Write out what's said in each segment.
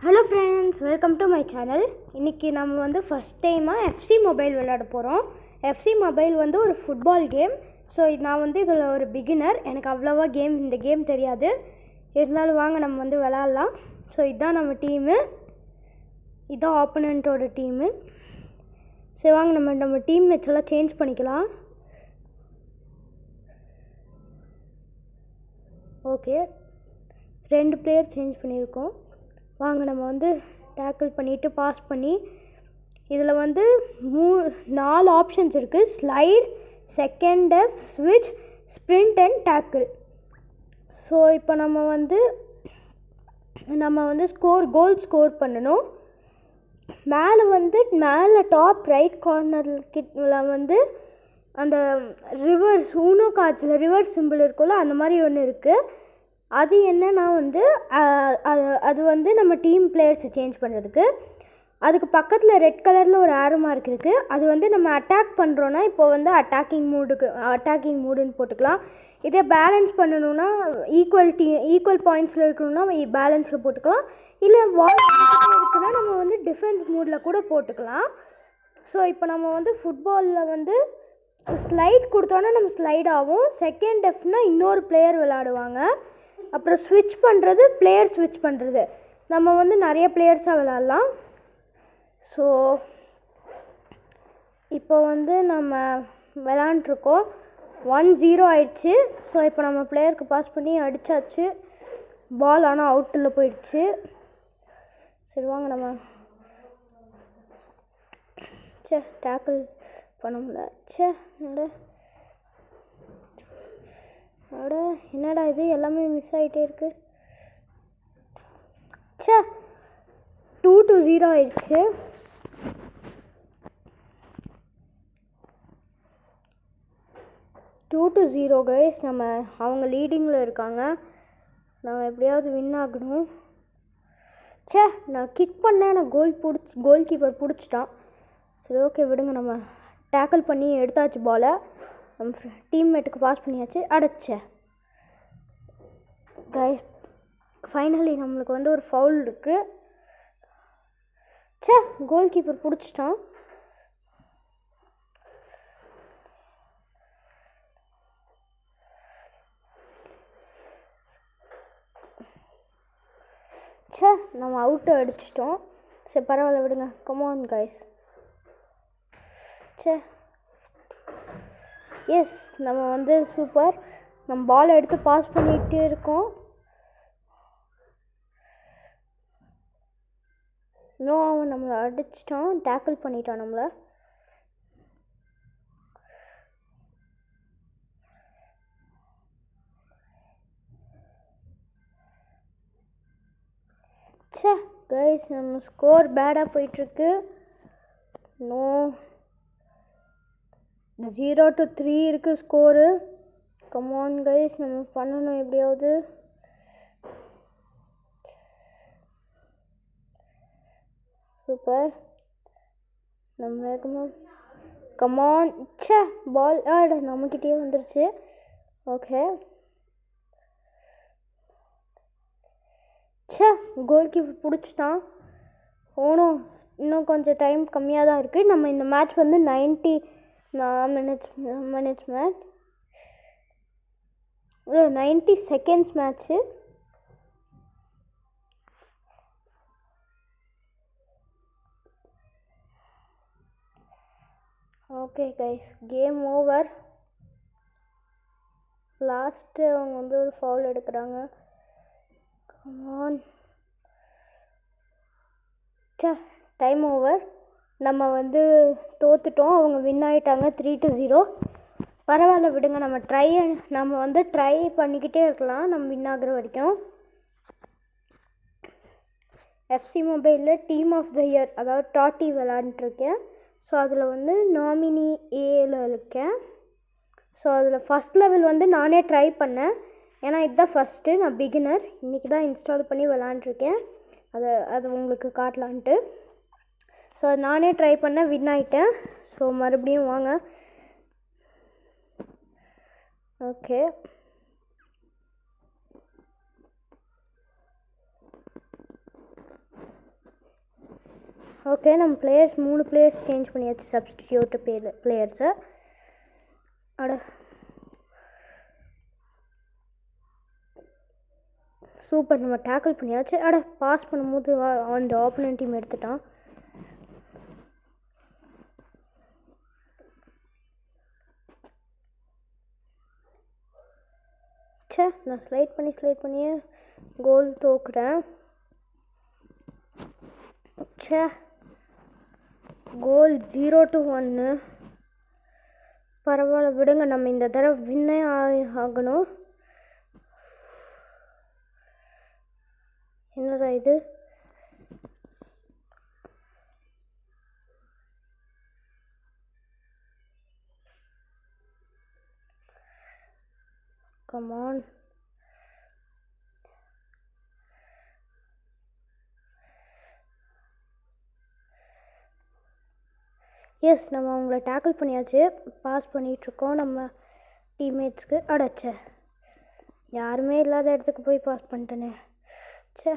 Hello friends, welcome to my channel. இன்றைக்கி நம்ம வந்து ஃபஸ்ட் டைமாக எஃப்சி மொபைல் விளையாட போகிறோம். எஃப்சி மொபைல் வந்து ஒரு ஃபுட்பால் கேம். ஸோ நான் வந்து இதில் ஒரு பிகினர். எனக்கு அவ்வளோவா இந்த கேம் தெரியாது. இருந்தாலும் வாங்க நம்ம வந்து விளாட்லாம். ஸோ இதுதான் நம்ம டீமு, இதுதான் ஆப்போனண்ட்டோட டீமு. சரி வாங்க நம்ம டீம் மேட்ச் எல்லாம் சேஞ்ச் பண்ணிக்கலாம். ஓகே, 2 பிளேயர் சேஞ்ச் பண்ணியிருக்கோம். வாங்க நம்ம வந்து டேக்கிள் பண்ணிவிட்டு பாஸ் பண்ணி, இதில் வந்து 4 ஆப்ஷன்ஸ் இருக்குது. ஸ்லைட், செகண்ட் டெஃப், ஸ்விட்ச், ஸ்ப்ரிண்ட் அண்ட் டேக்கிள். ஸோ இப்போ நம்ம வந்து கோல் ஸ்கோர் பண்ணணும். மேலே டாப் ரைட் கார்னர் கிட்ட வந்து அந்த ரிவர்ஸ் ஊனோ கார்ட்ஸில் ரிவர்ஸ் சிம்பிள் இருக்குல்ல, அந்த மாதிரி ஒன்று இருக்குது. அது என்னன்னா வந்து அது வந்து நம்ம டீம் பிளேயர்ஸை சேஞ்ச் பண்ணுறதுக்கு. அதுக்கு பக்கத்தில் ரெட் கலரில் ஒரு ஆரோ மார்க் இருக்குது. அது வந்து நம்ம அட்டாக் பண்ணுறோன்னா இப்போ வந்து அட்டாக்கிங் மூடுன்னு போட்டுக்கலாம். இதே பேலன்ஸ் பண்ணணுன்னா ஈக்குவல் பாயிண்ட்ஸில் இருக்கணும்னா பேலன்ஸில் போட்டுக்கலாம். இல்லை இருக்குன்னா நம்ம வந்து டிஃபென்ஸ் மூடில் கூட போட்டுக்கலாம். ஸோ இப்போ நம்ம வந்து ஃபுட்பாலில் வந்து ஸ்லைட் கொடுத்தோன்னா நம்ம ஸ்லைட் ஆகும். செகண்ட் டெஃப்னால் இன்னொரு பிளேயர் விளையாடுவாங்க. அப்புறம் பிளேயர் ஸ்விட்ச் பண்ணுறது நம்ம வந்து நிறைய பிளேயர்ஸாக விளாட்லாம். ஸோ இப்போ வந்து நம்ம விளாண்டுருக்கோம். 1-0 ஆயிடுச்சு. ஸோ இப்போ நம்ம பிளேயருக்கு பாஸ் பண்ணி அடித்தாச்சு. பால் ஆனால் அவுட்டில் போயிடுச்சு. சரி வாங்க நம்ம டேக்கிள் பண்ண முடியல. என்னடா இது எல்லாமே மிஸ் ஆகிட்டே இருக்கு. 2-0 ஆயிடுச்சு. கைஸ், அவங்க லீடிங்கில் இருக்காங்க. நம்ம எப்படியாவது வின் ஆகணும். நான் கிக் பண்ணேன், நான் கோல் கீப்பர் பிடிச்சிட்டான். சரி ஓகே விடுங்க, நம்ம டேக்கிள் பண்ணி எடுத்தாச்சு பாலை. நம்ம டீம்மேட்டுக்கு பாஸ் பண்ணியாச்சு. கைஸ், ஃபைனலி நம்மளுக்கு வந்து ஒரு ஃபவுல் இருக்குது. கோல் கீப்பர் பிடிச்சிட்டான். நம்ம அவுட்டை அடிச்சிட்டோம். சரி பரவாயில்ல விடுங்க. Come on guys. எஸ், நம்ம வந்து சூப்பர். நம்ம பாலை எடுத்து பாஸ் பண்ணிகிட்டே இருக்கோம். அவன் நம்மளை அடிச்சிட்டான், டேக்கிள் பண்ணிட்டான் நம்மளை. கைஸ், நம்ம ஸ்கோர் பேடாக போயிட்டுருக்கு. 0-3 இருக்குது ஸ்கோரு. கமான் கைஸ், நம்ம பண்ணணும் எப்படியாவது. சூப்பர். நம்ம கமான். பால் நம்மக்கிட்டே வந்துருச்சு. ஓகே. கோல் கீப்பர் பிடிச்சிட்டான். இன்னும் கொஞ்சம் டைம் கம்மியாக தான் இருக்குது. நம்ம இந்த மேட்ச் வந்து 90 minutes match, 90 seconds match. Okay guys, game over. Last அவங்க வந்து ஒரு ஃபவுல் எடுக்கிறாங்க. கமான். Time over. நம்ம வந்து தோத்துட்டோம். அவங்க வின் ஆகிட்டாங்க 3-0. பரவாயில்ல விடுங்க, நம்ம வந்து ட்ரை பண்ணிக்கிட்டே இருக்கலாம் நம்ம வின் ஆகிற வரைக்கும். எஃப்சி மொபைலில் டீம் ஆஃப் த இயர், அதாவது டாட்டி விளாண்டுருக்கேன். ஸோ அதில் வந்து நாமினி ஏல இருக்கேன். ஸோ அதில் ஃபஸ்ட் லெவல் வந்து நானே ட்ரை பண்ணேன். ஏன்னா இதுதான் ஃபஸ்ட்டு, நான் பிகினர். இன்றைக்கி தான் இன்ஸ்டால் பண்ணி விளாண்டுருக்கேன். அது உங்களுக்கு காட்டலான்ட்டு. ஸோ அது நானே ட்ரை பண்ணேன், வின் ஆகிட்டேன். ஸோ மறுபடியும் வாங்க. ஓகே, ஓகே, நம்ம பிளேயர்ஸ் 3 பிளேயர்ஸ் சேஞ்ச் பண்ணியாச்சு, சப்ஸ்டிடியூட் பிளேயர்ஸை. அட சூப்பர், நம்ம டேக்கிள் பண்ணியாச்சு. அட பாஸ் பண்ணும்போது அந்த ஆப்போனன்ட் டீம் எடுத்துட்டான். சே, நான் ஸ்லைட் பண்ணியே கோல் தோக்குறேன். சே, கோல் 0-1. பரவாயில்ல விடுங்க, நம்ம இந்த தடவை வின்னே ஆகணும். என்னடா இது? Come on. எஸ், நம்ம அவங்கள டேக்கிள் பண்ணியாச்சு. பாஸ் பண்ணிகிட்ருக்கோம் நம்ம டீம்மேட்ஸ்க்கு. அடச்சே, யாருமே இல்லாத இடத்துக்கு போய் பாஸ் பண்ணிட்டேனே. சே,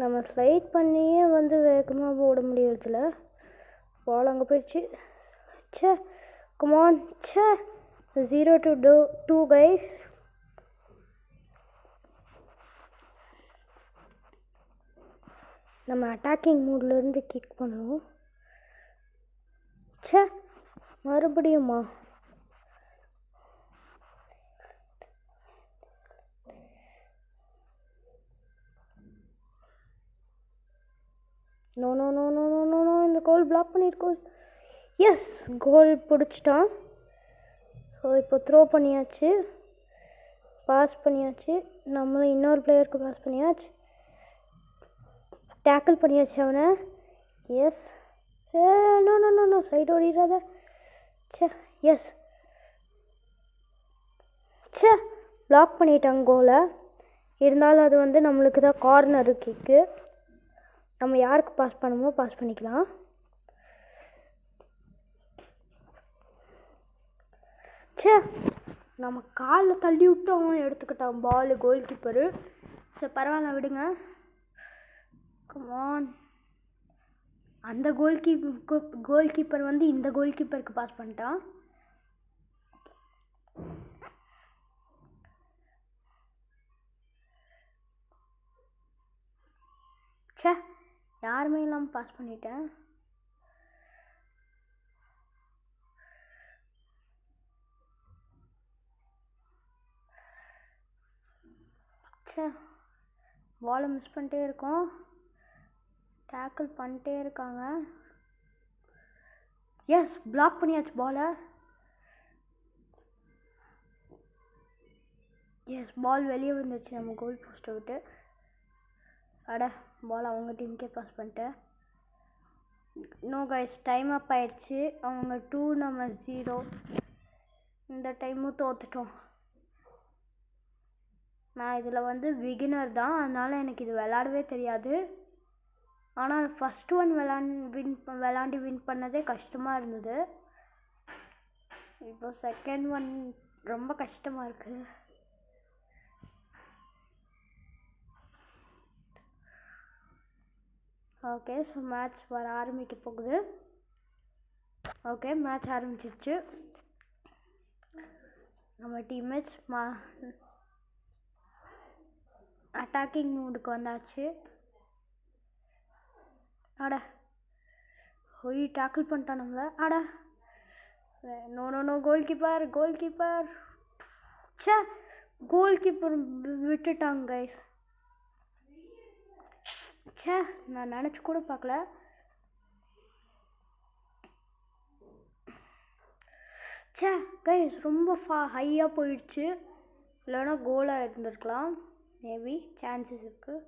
நம்ம ஸ்லைட் பண்ணியே வேகமாக ஓட முடியறதில்ல. பால் அங்கே போயிடுச்சு. சே, கமான். சே, 0-2 கைஸ். நம்ம அட்டாக்கிங் மூட்லேருந்து கிக் பண்ணுவோம். சே, மறுபடியுமா? No no no no no no no, இந்த கோல் பிளாக் பண்ணியிருக்கோம். எஸ், கோல் பிடிச்சிட்டான். ஸோ இப்போ த்ரோ பண்ணியாச்சு, பாஸ் பண்ணியாச்சு. நம்மளும் இன்னொரு பிளேயருக்கு பாஸ் பண்ணியாச்சு, டேக்கிள் பண்ணியாச்சு அவனை. Yes, no no no no, side ஓடிடாத. சே, எஸ். சே, பிளாக் பண்ணிட்டாங்க கோலை. இருந்தாலும் அது நம்மளுக்கு தான் கார்னர் கிக்கு. நம்ம யாருக்கு பாஸ் பண்ணுமோ பாஸ் பண்ணிக்கலாம். சே, நம்ம காலில் தள்ளி விட்டு அவன் எடுத்துக்கிட்டான் பால், கோல் கீப்பரு. சரி பரவாயில்ல விடுங்க. கமான். அந்த கோல் கீப்பர் இந்த கோல் கீப்பருக்கு பாஸ் பண்ணிட்டான். சே, யாருமே இல்லாமல் பாஸ் பண்ணிட்டேன். சே, பாலை மிஸ் பண்ணிட்டே இருக்கோம். டேக்கிள் பண்ணிட்டே இருக்காங்க. எஸ், பிளாக் பண்ணியாச்சு பாலை. எஸ், பால் வெளியே வந்துச்சு நம்ம கோல் போஸ்ட்டை விட்டு. அட, பால் அவங்க டீமுக்கே பாஸ் பண்ணிட்டேன். நோ கைஸ், டைம் அப் ஆயிடுச்சு. அவங்க 2, நம்ம 0. இந்த டைமும் தோத்துட்டோம். நான் இதில் பிகினர் தான், அதனால் எனக்கு இது விளாடவே தெரியாது. ஆனால் ஃபஸ்ட் ஒன் விளாண்டு வின் பண்ணதே கஷ்டமாக இருந்தது. இப்போ செகண்ட் ஒன் ரொம்ப கஷ்டமாக இருக்குது. ஓகே, ஸோ மேட்ச் வர ஆரம்பிக்க போகுது. ஓகே, மேட்ச் ஆரம்பிச்சிருச்சு. நம்ம டீம்மேட்ஸ் அட்டாக்கிங் மூடுக்கு வந்தாச்சு. அட, போய் டேக்கிள் பண்ணிட்டான் நம்மளை. அட, no no no, goalkeeper. சே, கோல் கீப்பர் விட்டுட்டாங்க கைஸ். சே, நான் நினச்சி கூட பார்க்கல. சே கைஸ், ரொம்ப ஹையாக போயிடுச்சு. இல்லைன்னா கோலாக இருந்திருக்கலாம், மேபி சான்சஸ் இருக்குது.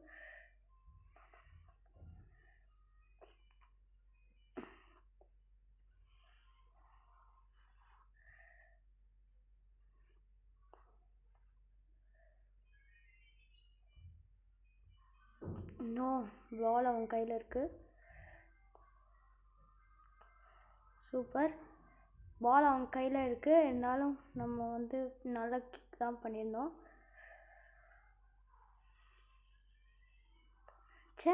இன்னும் பால் அவன் கையில் இருக்குது. சூப்பர், பால் அவன் கையில் இருக்குது. இருந்தாலும் நம்ம நல்லா கிக் தான் பண்ணியிருந்தோம். சே,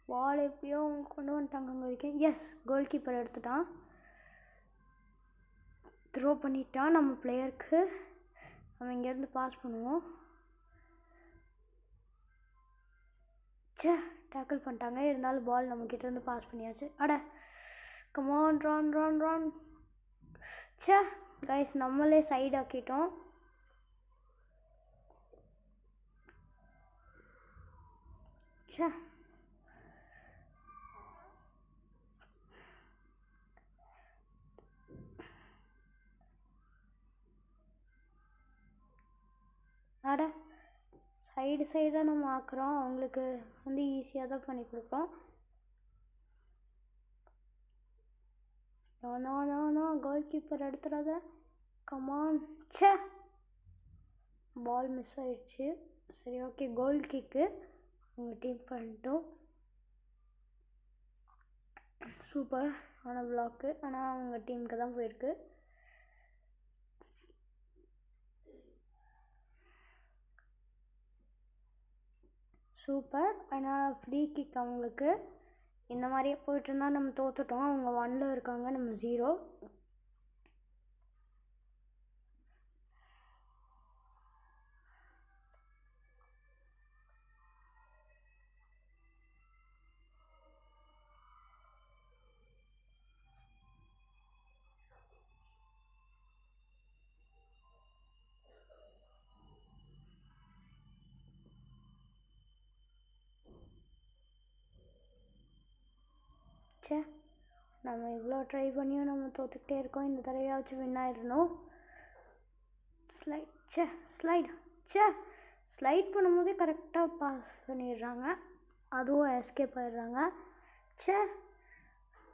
பால் எப்படியோ அவங்க கொண்டு வந்துட்டாங்க அங்கே வரைக்கும். எஸ், கோல் கீப்பர் எடுத்துட்டான், த்ரோ பண்ணிட்டான் நம்ம பிளேயருக்கு. நம்ம இங்கேருந்து பாஸ் பண்ணுவோம். சே, டேக்கிள் பண்ணிட்டாங்க. இருந்தாலும் பால் நம்மக்கிட்டேருந்து பாஸ் பண்ணியாச்சு. அட கமான், ரான் ரான் ரான். சே கைஸ், நம்மளே சைடு ஆக்கிட்டோம். சே, அட சைடாக நம்ம ஆக்குறோம். அவங்களுக்கு வந்து ஈஸியாக தான் பண்ணி கொடுப்போம். நோ கோல் கீப்பர் எடுத்துடாத. கமான். சே, பால் மிஸ் ஆயிடுச்சு. சரி, ஓகே, கோல் கிக்கு அவங்க டீம் பண்ணிட்டோம். சூப்பர் ஆன பிளாக்கு, ஆனால் அவங்க டீமுக்கு தான் போயிருக்கு. சூப்பர். ஆனால் ஃப்ரீ கிக் அவங்களுக்கு. இந்த மாதிரியே போயிட்டுருந்தா நம்ம தோற்றுட்டோம். அவங்க 1ல் இருக்காங்க, நம்ம 0. சே, நம்ம இவ்வளோ ட்ரை பண்ணியும் நம்ம தோற்றுக்கிட்டே இருக்கோம். இந்த தடவையாச்சும் வின் ஆயிடணும். ஸ்லைட் பண்ணும்போதே கரெக்டாக பாஸ் பண்ணிடுறாங்க, அதுவும் எஸ்கேப் ஆயிடுறாங்க. சே,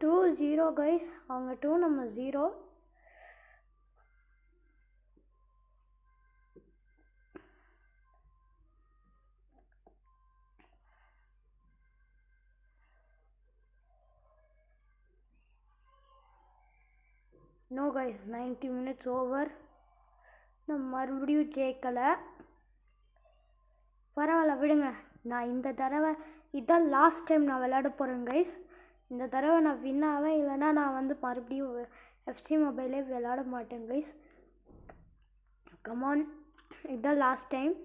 2-0 கைஸ். அவங்க 2, நம்ம 0. No guys, 90 minutes over. நம்ம மறுபடியும் ஜெயிக்கலை. பரவாயில்ல, விடுங்க. நான் இந்த தடவை இதுதான் லாஸ்ட் டைம் நான் விளையாட போகிறேன் கைஸ். இந்த தடவை நான் வின் ஆவேன், இல்லைனா நான் வந்து மறுபடியும் எஃப்சி மொபைலே விளையாட மாட்டேன் கைஸ். கமான், இதுதான் லாஸ்ட் டைம்.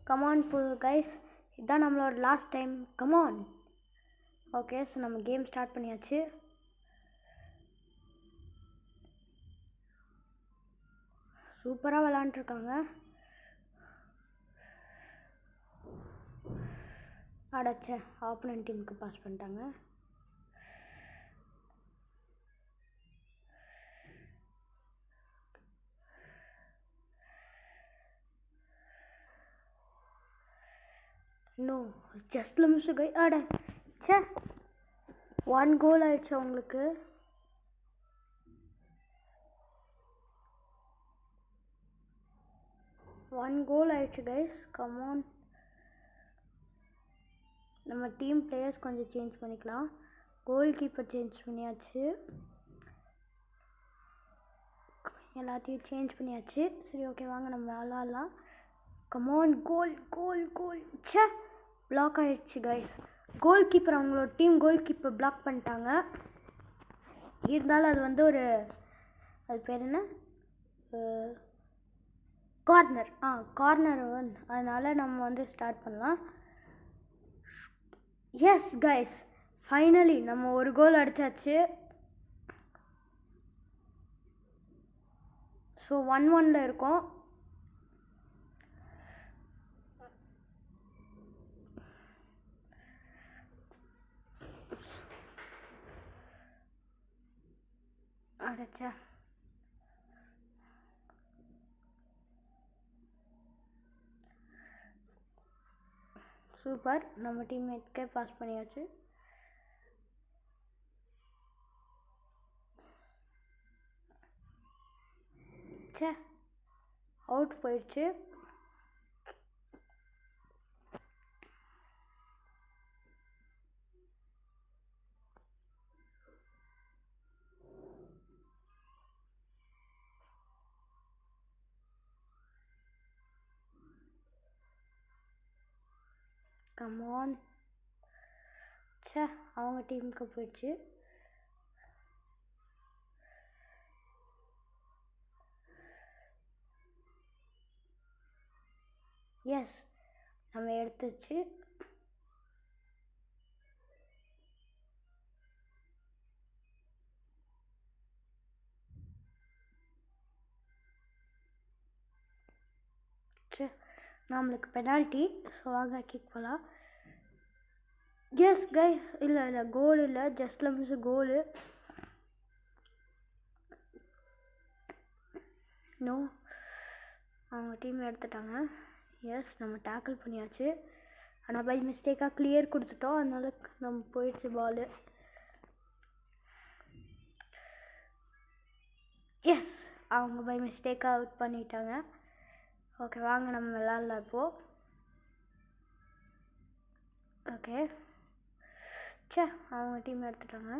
கமான் கைஸ், இதுதான் நம்மளோட last time. Come on. Okay, so நம்ம கேம் ஸ்டார்ட் பண்ணியாச்சு. சூப்பராக விளாண்டுருக்காங்க. அடச்சே, ஆப்போனன்ட் டீமுக்கு பாஸ் பண்ணிட்டாங்க. நோ, ஜஸ்ட் மிஸ் கை. அட சே, 1 கோல் ஆயிடுச்சு அவங்களுக்கு. கைஸ். கமான், நம்ம டீம் பிளேயர்ஸ் கொஞ்சம் சேஞ்ச் பண்ணிக்கலாம். கோல் கீப்பர் சேஞ்ச் பண்ணியாச்சு, எல்லாத்தையும் சேஞ்ச் பண்ணியாச்சு. சரி, ஓகே, வாங்க நம்ம விளாட்லாம். கமான், கோல். சே, பிளாக் ஆயிடுச்சு கைஸ். கோல் கீப்பர், அவங்களோட டீம் கோல் கீப்பர் பிளாக் பண்ணிட்டாங்க. இருந்தாலும் அது வந்து ஒரு, அது பேர் என்ன, கார்னர். கார்னர் வந்து, அதனால் நம்ம வந்து ஸ்டார்ட் பண்ணலாம். எஸ் கைஸ், ஃபைனலி நம்ம ஒரு கோல் அடித்தாச்சு. ஸோ 1-1 இருக்கோம். அடச்சா, சூப்பர். நம்ம டீம்மேட்கே பாஸ் பண்ணியாச்சு. சே, அவுட் போயிடுச்சு. கமான். சே, அவங்க டீமுக்கு போயிடுச்சு. எஸ், நம்ம எடுத்துச்சு. நம்மளுக்கு பெனால்ட்டி. ஸோ வாங்க கிக் போகலாம். எஸ் கைஸ், இல்லை கோல் இல்லை, ஜஸ்ட் மிஸ் கோலு. நோ, அவங்க டீம் எடுத்துட்டாங்க. எஸ், நம்ம டேக்கிள் பண்ணியாச்சு. ஆனால் பை மிஸ்டேக்காக கிளியர் கொடுத்துட்டோம், அதனால நம்ம போயிடுச்சு பால். எஸ், அவங்க பை மிஸ்டேக்காக அவுட் பண்ணிட்டாங்க. ஓகே, வாங்க நம்ம விளாட்லாம் இப்போது. ஓகே, சே, அவங்க டீம் எடுத்துட்டாங்க.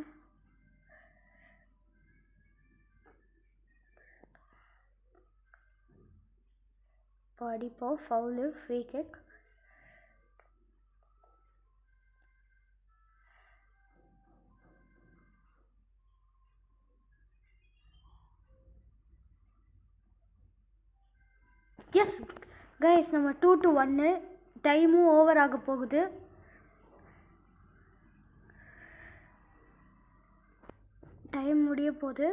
இப்போ அடிப்போம். Foul, free kick. S guys, நம்ம 2-1. டைமும் ஓவர் ஆக போகுது. டைம் முடிய போகுது.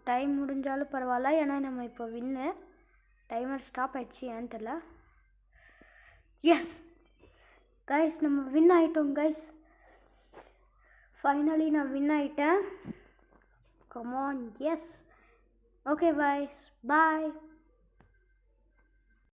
டைம் முடிஞ்சாலும் பரவாயில்ல, ஏன்னா நம்ம இப்போ வின்னு. டைமர் ஸ்டாப் ஆயிடுச்சு, ஏன்னு தெரியல. எஸ் கைஸ், நம்ம வின் ஆகிட்டோம் கைஸ். ஃபைனலி நான் வின் ஆகிட்டேன். கமான். எஸ், ஓகே பாய்ஸ், பாய்.